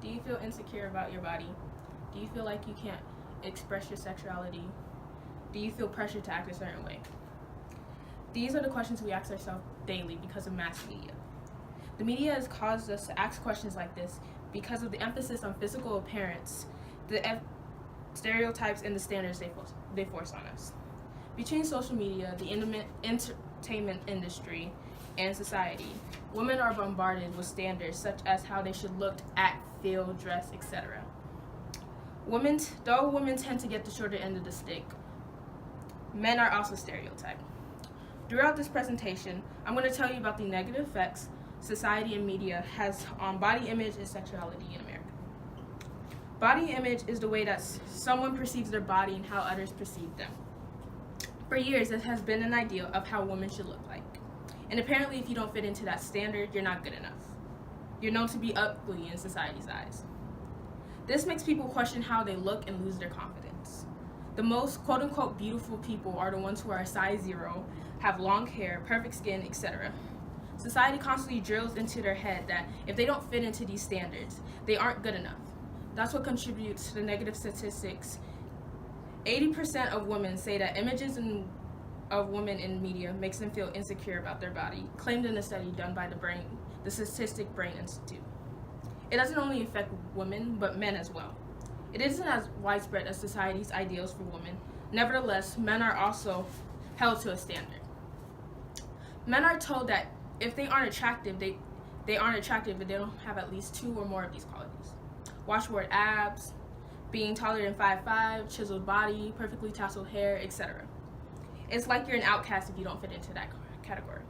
Do you feel insecure about your body? Do you feel like you can't express your sexuality? Do you feel pressure to act a certain way? These are the questions we ask ourselves daily because of mass media. The media has caused us to ask questions like this because of the emphasis on physical appearance, the stereotypes, and the standards they force on us. Between social media, the entertainment industry, and society, women are bombarded with standards such as how they should look, act, feel, dress, etc. Though women tend to get the shorter end of the stick, men are also stereotyped. Throughout this presentation, I'm going to tell you about the negative effects society and media has on body image and sexuality in America. Body image is the way that someone perceives their body and how others perceive them. For years, it has been an ideal of how women should look like. And apparently, if you don't fit into that standard, you're not good enough. You're known to be ugly in society's eyes. This makes people question how they look and lose their confidence. The most quote-unquote beautiful people are the ones who are a size 0, have long hair, perfect skin, etc. Society constantly drills into their head that if they don't fit into these standards, they aren't good enough. That's what contributes to the negative statistics. 80% of women say that images of women in media makes them feel insecure about their body, claimed in a study done by the Statistic Brain Institute. It doesn't only affect women, but men as well. It isn't as widespread as society's ideals for women. Nevertheless, men are also held to a standard. Men are told that if they aren't attractive, they aren't attractive if they don't have at least 2 or more of these qualities. Washboard abs, being taller than 5'5", chiseled body, perfectly tousled hair, etc. It's like you're an outcast if you don't fit into that category.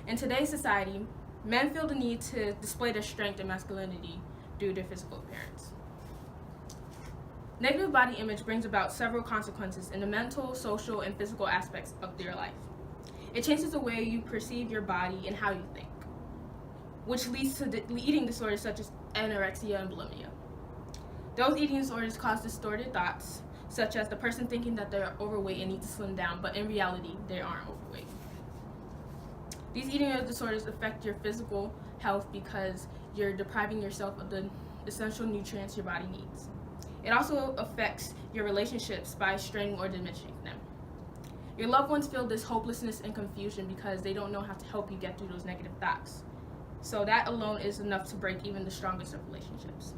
In today's society, men feel the need to display their strength and masculinity due to their physical appearance. Negative body image brings about several consequences in the mental, social, and physical aspects of their life. It changes the way you perceive your body and how you think, which leads to eating disorders such as anorexia and bulimia. Those eating disorders cause distorted thoughts, such as the person thinking that they're overweight and need to slim down, but in reality, they aren't overweight. These eating disorders affect your physical health because you're depriving yourself of the essential nutrients your body needs. It also affects your relationships by straining or diminishing them. Your loved ones feel this hopelessness and confusion because they don't know how to help you get through those negative thoughts. So that alone is enough to break even the strongest of relationships.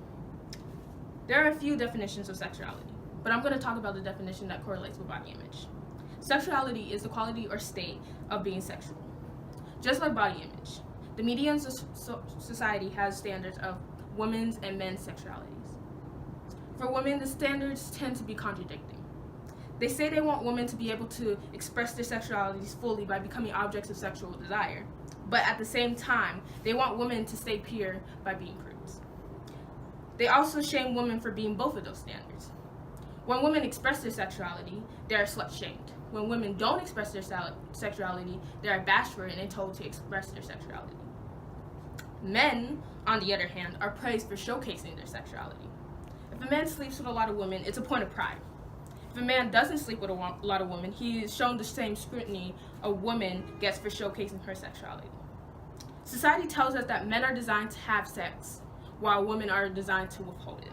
There are a few definitions of sexuality, but I'm going to talk about the definition that correlates with body image. Sexuality is the quality or state of being sexual. Just like body image, the media and society has standards of women's and men's sexualities. For women, the standards tend to be contradicting. They say they want women to be able to express their sexualities fully by becoming objects of sexual desire, but at the same time, they want women to stay pure by being prudes. They also shame women for being both of those standards. When women express their sexuality, they are slut-shamed. When women don't express their sexuality, they are bashed for it and told to express their sexuality. Men, on the other hand, are praised for showcasing their sexuality. If a man sleeps with a lot of women, it's a point of pride. If a man doesn't sleep with a lot of women, he is shown the same scrutiny a woman gets for showcasing her sexuality. Society tells us that men are designed to have sex, while women are designed to withhold it.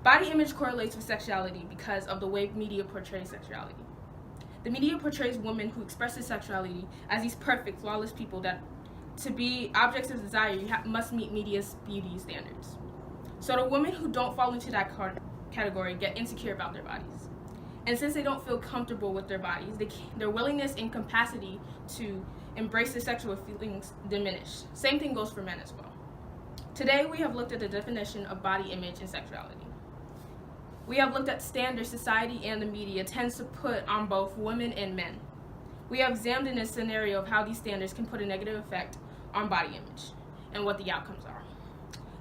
Body image correlates with sexuality because of the way media portrays sexuality. The media portrays women who express their sexuality as these perfect, flawless people that, to be objects of desire, you must meet media's beauty standards. So the women who don't fall into that category get insecure about their bodies. And since they don't feel comfortable with their bodies, their willingness and capacity to embrace their sexual feelings diminish. Same thing goes for men as well. Today, we have looked at the definition of body image and sexuality. We have looked at standards society and the media tends to put on both women and men. We have examined a scenario of how these standards can put a negative effect on body image and what the outcomes are.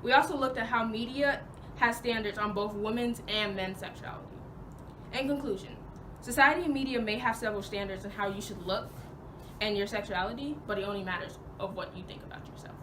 We also looked at how media has standards on both women's and men's sexuality. In conclusion, society and media may have several standards on how you should look and your sexuality, but it only matters of what you think about yourself.